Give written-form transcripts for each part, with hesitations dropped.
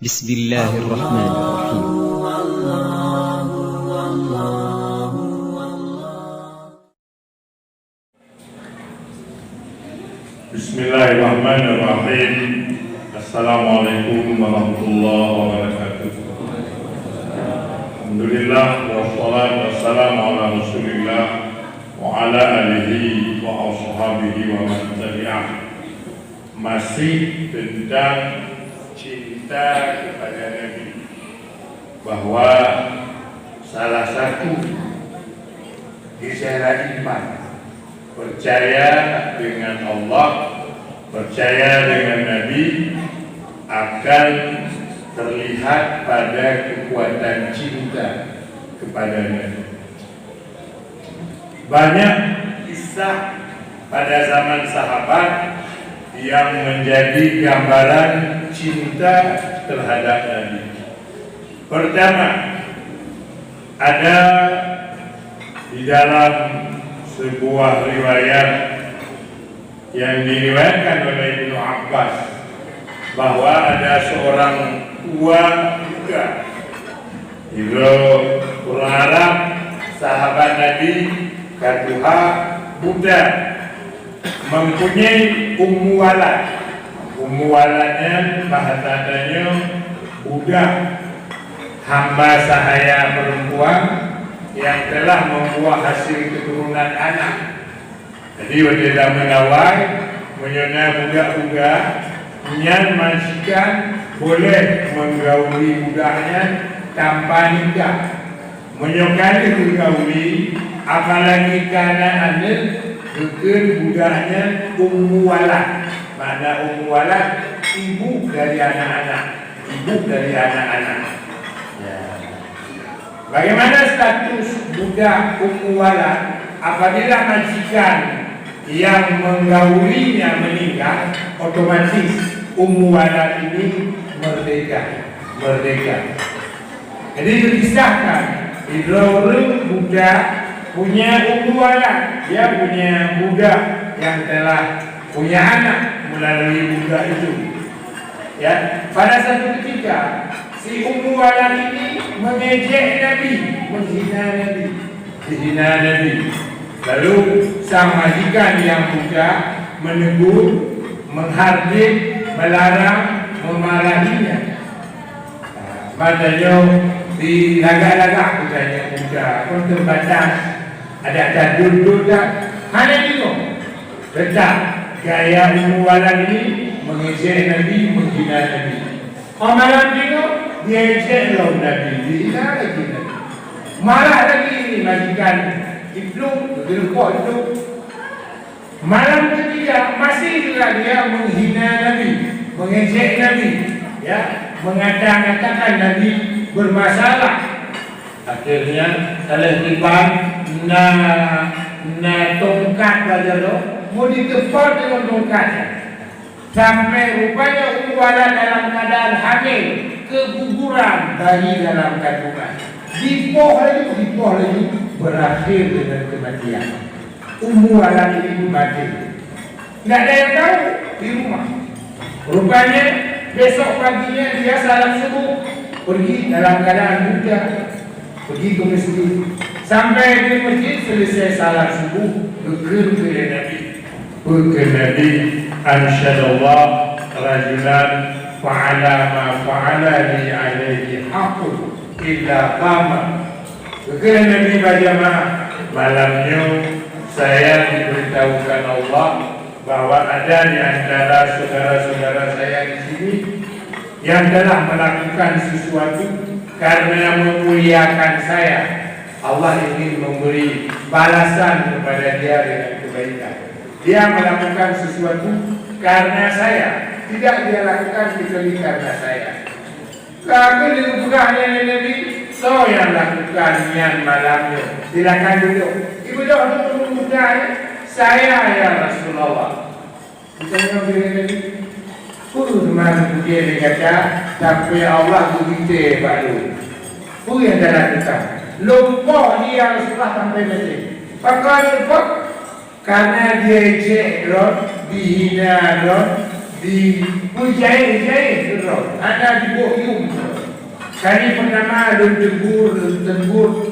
بسم الله الرحمن الرحيم. Bismillahirrahmanirrahim. Assalamualaikum warahmatullahi wabarakatuh. Alhamdulillah wassalatu wassalamu ala Rasulillah wa ala alihi wa ashabihi wa man tabi'ah. Masih tentang cinta kepada Nabi, bahwa salah satu isyarat iman, percaya dengan Allah, percaya dengan Nabi, akan terlihat pada kekuatan cinta kepada Nabi. Banyak kisah pada zaman sahabat yang menjadi gambaran cinta terhadap Nabi. Pertama, ada di dalam sebuah riwayat yang diriwayatkan oleh Ibnu Abbas, bahwa ada seorang tua juga, itu orang Arab, sahabat Nabi, katuha budak, mempunyai ummu walad. Ummu waladnya bahasanya budak, hamba sahaya perempuan yang telah membuat hasil keturunan anak. Jadi dia menawar menyona budak-budak yang majikan boleh menggauli budaknya tanpa nikah. Menyokali menggauli, apalagi karena ada bukan budaknya ummu walad. Makna ummu walad, ibu dari anak-anak, ibu dari anak-anak. Bagaimana status budak ummu walad apabila majikan yang menggaulinya meninggal? Otomatis ummu walad ini merdeka. Jadi dikisahkan, Ibrahim budak punya ummu walad, dia punya budak yang telah punya anak melalui budak itu. Ya, pada satu ketika si ummu walad ini mengejek Nabi, menghina Nabi. Lalu sang majikan yang budak menegur, menghardik, melarang, memarahinya. Padanya dilagak-lagak katanya budak, pun terbatas, ada duduk tak? Hanya tengok, tetap gaya ummu walad ini mengejek Nabi, menghina Nabi. Malam tengok, dia ejek Nabi, dihina lagi Nabi. Marah lagi majikan Ibnu, bergerak itu. Malam ketiga masih juga dia menghina Nabi, mengejek Nabi, ya, mengatakan Nabi bermasalah. Akhirnya salah tiban na tongkat saja lo, mau ditepuk dengan tongkatnya. Sampai rupanya ummu walad dalam keadaan hamil, keguguran bayi dalam kandungan. Dipoh lagi berakhir dengan kematian. Ummu walad ini mati. Tidak ada yang tahu di rumah. Rupanya besok paginya dia salat subuh, pergi dalam keadaan buta, pergi ke masjid. Sampai di masjid selesai salat subuh, bergerak ke Nabi. Ke Nabi, ansyadallah rajulan fa'ala ma fa'ala li alaihi haqqun illa qama. Kepada Nabi berjamaah, malamnya saya diberitahukan Allah bahwa ada di antara saudara-saudara saya di sini yang telah melakukan sesuatu karena memuliakan saya. Allah ingin memberi balasan kepada dia dengan kebaikan. Dia melakukan sesuatu karena saya, tidak dia lakukan kecuali karena saya. Kalau dibukaannya Nabi, so yang lakukan niat malamnya, silakan duduk. Ibu dah membuka, saya ya Rasulullah. Kita bilang Nabi, kurman dia kata, sampai Allah begitu baru. Pun yang dah lakukan. Lupa dia Rasulullah sampai mati. Pakai lupa karena dia ejek dihina di Pujai Terus ada di Bohyum. Kali pertama ada tegur,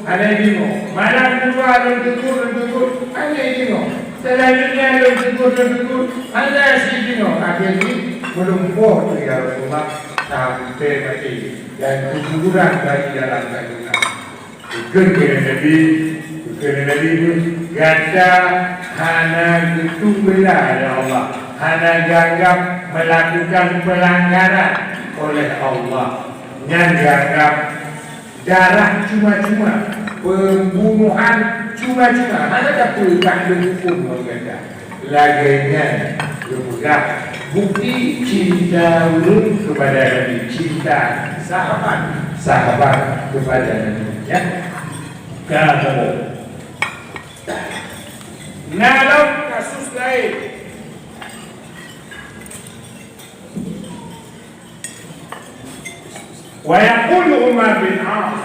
ada dino. Malam kedua ada tegur, ada dino. Selanjutnya ada tegur, ada si dino. Akhirnya belum tu ya Rasulullah sampai mati dan keguguran bagi dalam kandungan. Kena Nabi kata hana getung bela ya Allah, hana gagap melakukan pelanggaran oleh Allah, yang gagap darah cuma-cuma, pembunuhan cuma-cuma, hana tak perlu hukum berkata laganya berbudak bukti cinta ulun kepada Nabi, cinta sahabat kepada Nabi ya. Kalau dalam kasus lain wa yaqulu Umar bin Auf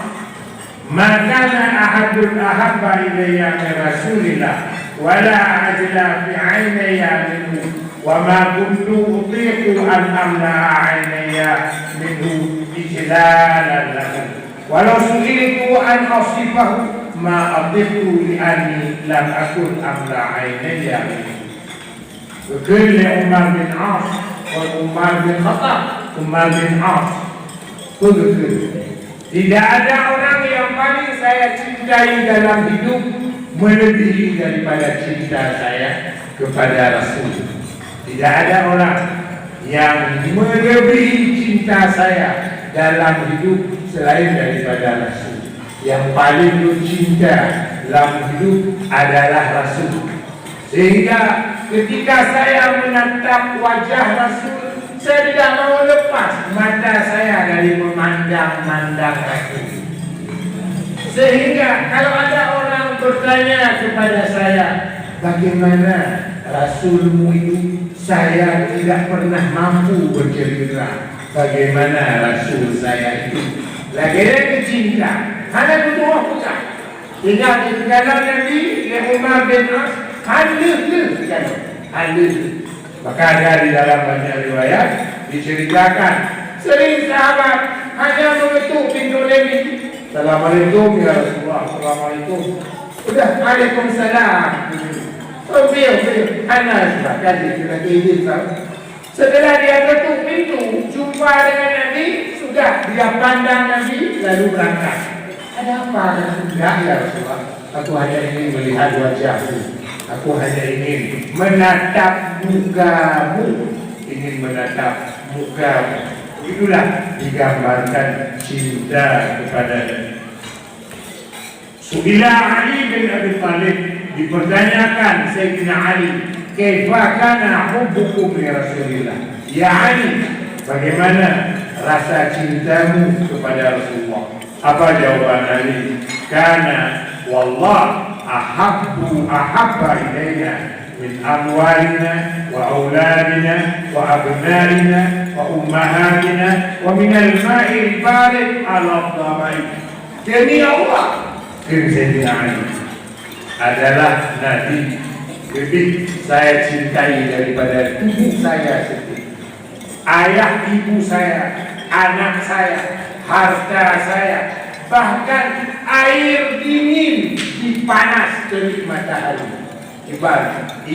ma kana ahadun ahabba ilayya min Rasulillah wa la ajla fi 'ainayya minhu wa ma kuntu utiqu an amla 'ainayya minhu ijlalan lahu walau su'iltu an asifahu ma atiqtu li'anni lam akun amla 'ainayya minhu. Betul Umar bin Auf dan Umar bin Khattab, Umar bin Auf. Betul. Tidak ada orang yang paling saya cintai dalam hidup melebihi daripada cinta saya kepada Rasul. Tidak ada orang yang melebihi cinta saya dalam hidup selain daripada Rasul. Yang paling cinta dalam hidup adalah Rasul. Sehingga ketika saya menatap wajah Rasul, saya tidak mau lepas mata saya dari memandang-mandang Rasul. Sehingga kalau ada orang bertanya kepada saya, bagaimana Rasulmu itu, saya tidak pernah mampu bercerita bagaimana Rasul saya itu. Lagi-lagi cinta, hanya butuh putra. Tinggal di segala Nabi, Umar bin As, halus. Maka ada di dalam banyak riwayat diceritakan sering sahabat hanya mengetuk pintu Nabi. Assalamualaikum ya Rasulullah. Assalamualaikum. Sudah, Waalaikumsalam. Beliau Anas kasih kita izin. Setelah dia ketuk pintu, jumpa dengan Nabi, sudah dia pandang Nabi lalu berangkat. Ada apa? Sudah ya Rasulullah. Aku hanya ingin melihat wajahmu. Aku hanya ingin menatap mukamu, ingin menatap mukamu. Itulah digambarkan cinta kepada Su'ila Ali bin Abi Thalib, dipertanyakan Sayyidina Ali, kaifa kana hubbukum li Rasulillah? Ya Ali, bagaimana rasa cintamu kepada Rasulullah? Apa jawaban Ali? Kana wallah ahabba ilayna min amwalina wa auladina wa abnarina wa ummahatina wa min al-ma'i al-barid ala dhamai. Demi Allah, Sayyidina Ali adalah Nabi lebih saya cintai daripada tubuh saya sendiri, ayah ibu saya, anak saya, harta saya, bahkan air dingin di panas terik matahari. Ibarat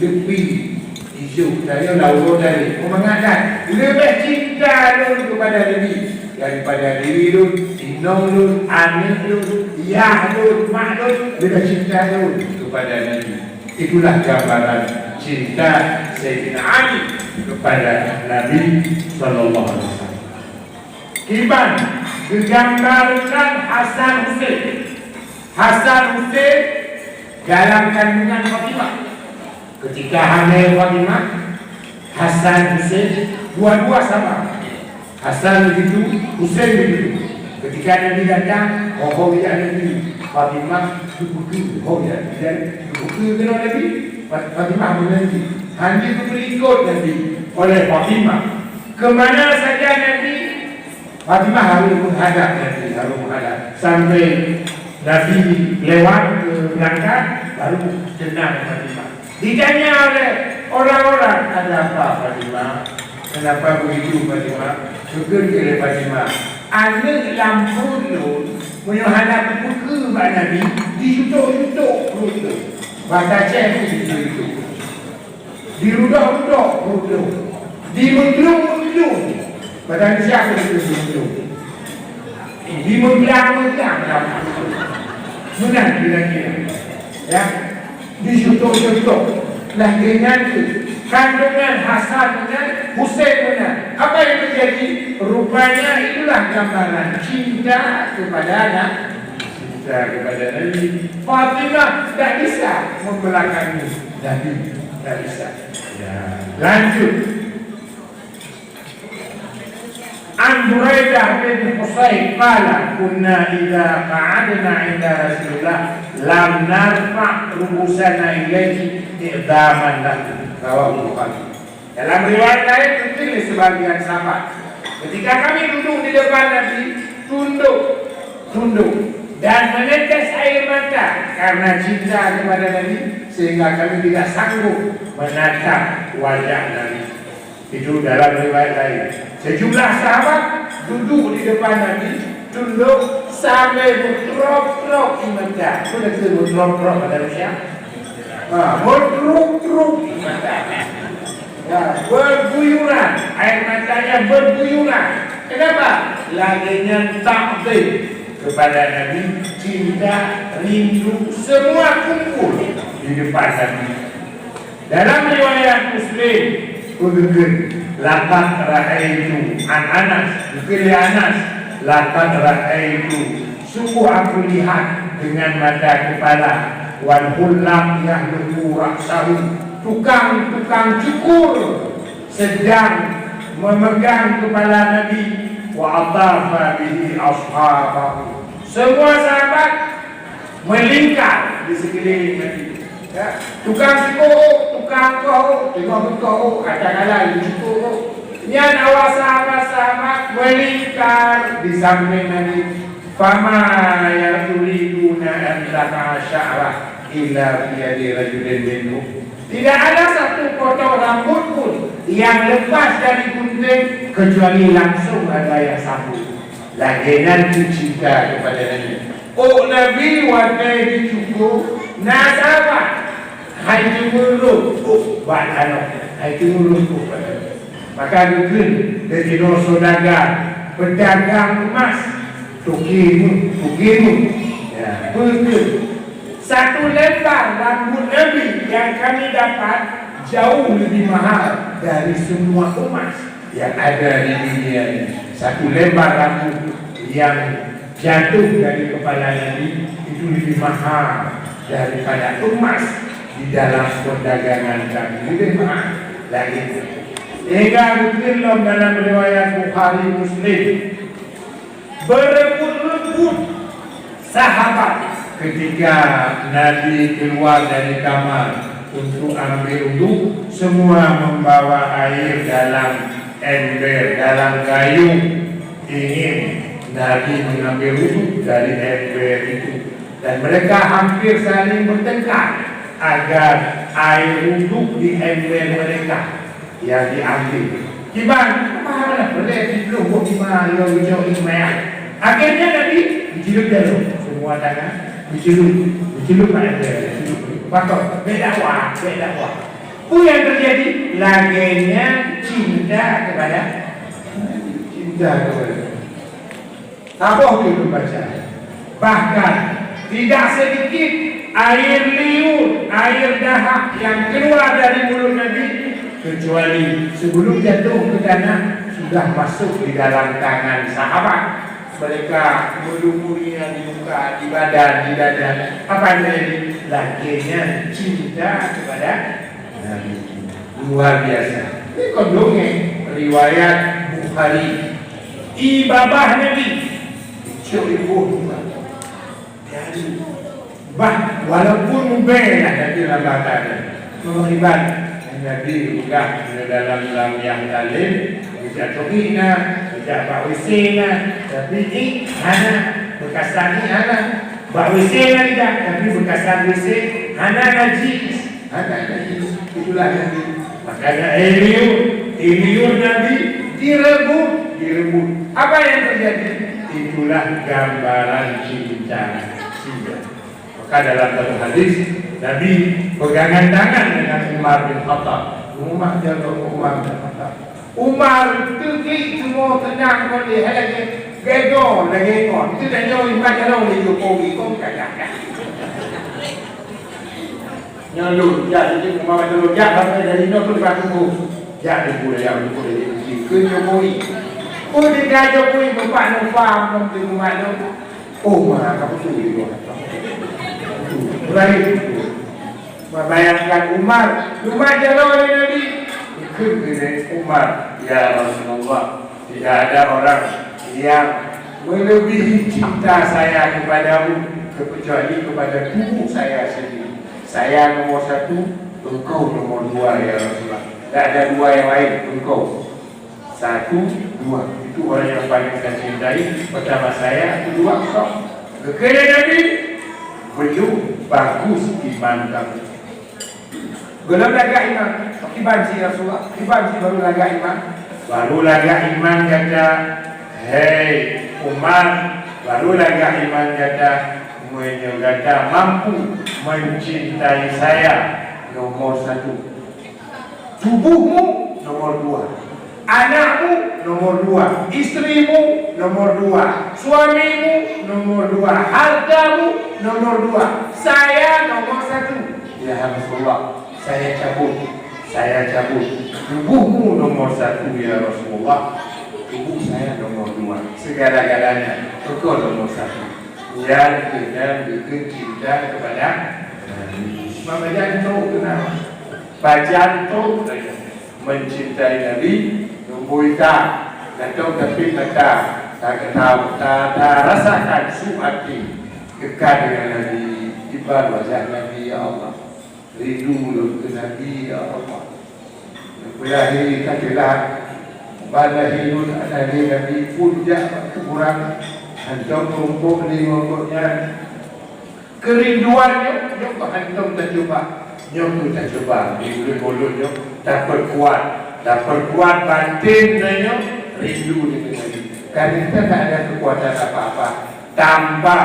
lebih hijau dari laut dari mengatakan lebih cinta lu kepada Nabi daripada diri lu, inong lu, anak lu, yah lu, mak lu, lebih cinta lu kepada Nabi. Itulah gambaran cinta Sayyidina Ali kepada Nabi sallallahu alaihi wasallam. Kiban digambarkan Hasan Hussein. Hasan Hussein dalam kandungan Fatimah. Ketika hamil Fatimah, Hasan Hussein dua-dua sama. Hasan begitu, Hussein begitu. Ketika Nabi datang, ya Nabi, Fatimah dibuku, ya dibuku dengan Nabi, Fatimah menanti. Hanya itu berikut Nabi oleh Fatimah. Kemana saja Nabi, Fatimah harus menghadap Nabi, sampai Nabi lewat berangkat, baru tenang Fatimah. Ditanya oleh Orang-orang, ada apa Fatimah? Kenapa begitu Fatimah? Kegel Fatimah. Anak lampu dulu menyuhana buku Pak Nabi dijutuk-jutuk perut tu. Bahasa Aceh itu. Dirudak-rudak perut tu. Dimenglung-menglung. Badan siapa itu dimenglung? Dimengelang-mengelang dalam menang kira-kira. Ya, dijutuk-jutuk. Lah dengan itu kandungan Hasan dengan Husain dengan apa yang terjadi? Rupanya itulah gambaran cinta kepada anak, cinta kepada Nabi. Fatimah tak bisa membelakangi Nabi, tak bisa. Ya. Lanjut. An Buraidah bin Husayn qala kunna idza qa'adna 'inda Rasulillah lam narfa' rubusana ilaihi i'daman lahu. Rawahu Bukhari. Dalam riwayat lain tertulis sebagian sahabat, ketika kami duduk di depan Nabi, tunduk dan menetes air mata karena cinta kepada Nabi, sehingga kami tidak sanggup menatap wajah Nabi. Itu dalam riwayat lain. Sejumlah sahabat duduk di depan Nabi, tunduk sampai bertrok-trok di mata. Sudah disebut bertrok-trok pada Rusia? Bertrok-trok di mata. Ya, berguyuran, air matanya berguyuran. Kenapa? Laginya takzim kepada Nabi, cinta, rindu, semua kumpul di depan Nabi. Dalam riwayat Muslim, laqad ra'aitu an Anas, dipilih Anas, laqad ra'aitu, sungguh aku lihat dengan mata kepala, wal hullam yahluku ra'sahu, tukang cukur sedang memegang kepala Nabi, wa atafa bihi ashabahu, semua sahabat melingkar di sekeliling Nabi. Ya, tukang cukur, tukang kau, tengok kau, katakanlah cukur. Yang awal sahabat-sahabat melingkar di samping Nabi. Fama yuriduna an ta'asyara illa biyadi rajulin minhum. Tidak ada satu potong rambut pun yang lepas dari gunting kecuali langsung ada yang sambut. Lagian cinta kepada Nabi. Oh Nabi wadah dicukur, nah sahabat hai timurut, buat anak hai timurut maka dukun dari dosa dagang pedagang emas tukimu ya, betul. Satu lembar rambut Nabi yang kami dapat jauh lebih mahal dari semua emas yang ada di dunia ini. Satu lembar rambut yang jatuh dari kepala Nabi itu lebih mahal daripada emas di dalam perdagangan kami, lebih mahal lagi. Hingga dikirlam dalam riwayat Bukhari Muslim, berebut-rebut sahabat ketika Nabi keluar dari kamar untuk ambil wudu, semua membawa air dalam ember, dalam gayung, ingin Nabi mengambil wudu dari ember itu. Dan mereka hampir saling bertengkar agar air wudu di ember mereka yang diambil. Gimana? Mana boleh dikelubuk gimana? Yo imayah. Akhirnya Nabi dicelup dulu semua tangan, dicelup pada ember. Patut berdakwah. Apa yang terjadi? Laginya cinta kepada apa itu baca. Bahkan tidak sedikit air liur, air dahak yang keluar dari mulut Nabi, kecuali sebelum jatuh ke tanah sudah masuk di dalam tangan sahabat. Mereka melumurinya di muka, di badan, di dada. Apa yang terjadi? Lakinya cinta kepada Nabi. Luar biasa. Ini kondongnya riwayat Bukhari. Ibabah Nabi ibu jadi walaupun mubailah dari lambatannya menghibat Nabi juga dalam yang dalim tidak tohina, tidak bawisina, tapi ini hana berkasani hana bawisina tidak, tapi berkasan wisi hana najis, itulah Nabi. Makanya Eliud Nabi direbut. Apa yang terjadi? Itulah gambaran cinta. Maka dalam satu hadis Nabi pegangan tangan dengan Umar bin Khattab. Umar bin Khattab. Umar pergi semua tenang kau dia lagi gego lagi kau. Itu dah jauh iman kalau dia Jokowi kau kagak. Nyalur jadi Umar bin Khattab sampai dari no tu batu. Jadi boleh yang boleh ke Jokowi. Oh dia Jokowi bapak no faham nanti Umar tu. Oh mah kamu tu dia. Baik. Membayangkan Umar jalan oleh Nabi. Ikut Umar, ya Rasulullah, tidak ada orang yang melebihi cinta saya kepadamu kecuali kepada tubuh saya sendiri. Saya nomor satu, engkau nomor dua ya Rasulullah. Tidak ada dua yang lain, engkau. Satu, dua. Itu orang yang paling saya cintai. Pertama saya, kedua engkau. Kekala Nabi, belum bagus iman kamu. Belum lagak iman. Iman si Rasulullah. Iman si baru lagak iman. Baru lagak iman kata, hei Umar. Baru lagak iman kata, kata mampu mencintai saya. Nomor satu. Tubuhmu nomor dua. Anakmu nomor dua. Istrimu nomor dua. Suamimu nomor dua. Hartamu nomor dua. Saya nomor satu. Ya Rasulullah, saya cabut. Tubuhmu nomor satu ya Rasulullah. Tubuh saya nomor dua. Segala-galanya engkau nomor satu. Yang kena cinta kepada Mama jantung kenapa? Bajantung mencintai Nabi. Numbuita Datang tapi tak rasakan suhati dekat dengan Nabi. Ibar wajah Nabi ya Allah. Rindu ke Nabi ya Allah. Berakhir katalah balahirun anari Nabi puncak kekurangan. Hantam rumpuk di rumpuknya. Kerinduannya nyok hantam tak coba. Nyok tak coba. Di mulut-mulutnya tak perkuat batinnya rindu dengan Nabi. Karena kita tak ada kekuatan apa-apa tanpa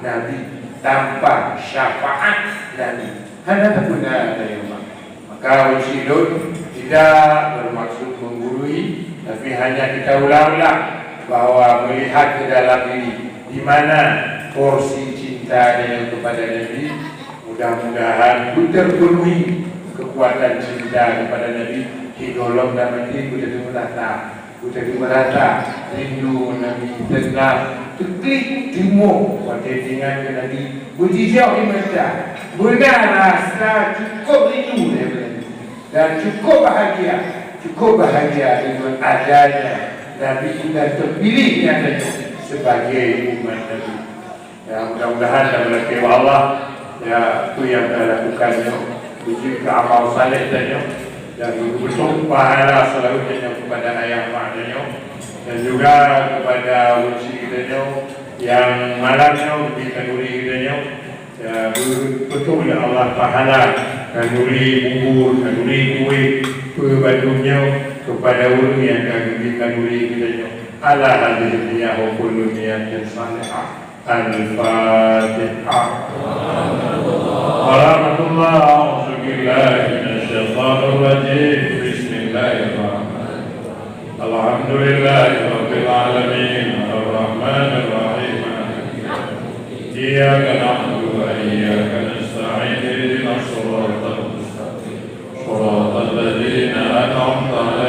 Nabi, tanpa syafaat Nabi. Hanya tak guna dari rumah. Maka Usidun tidak bermaksud menggurui, tapi hanya kita ulang-ulang bahawa melihat ke dalam diri di mana porsi cintanya kepada Nabi. Mudah-mudahan terpenuhi kekuatan cinta kepada Nabi. Hidolong dan mati kita merata rindu Nabi tenang teklik timur pada dengan Nabi berjijak di mata benar rasa cukup rindu dan cukup bahagia dengan adanya Nabi sudah terpilih yang sebagai umat Nabi. Ya, mudah-mudahan dalam kewa Allah ya itu yang kita lakukannya uji ke amal saleh tanya dan betul pahala selanjutnya kepada ayah maknanya dan juga kepada uji kita yang malamnya di kanduri kita ya betul Allah pahala kanduri bubur kanduri kuih batunya kepada orang yang di kanduri kita ala hadhihi wa kullu niyatin salihah. Al-Fatihah. Warahmatullahi wabarakatuh. Bismillahirrahmanirrahim. Alhamdulillahirabbil alamin. Arrahmanir rahim. Iyyaka na'budu wa iyyaka nasta'in. Ihdinas siratal mustaqim. Shiratal ladzina an'amta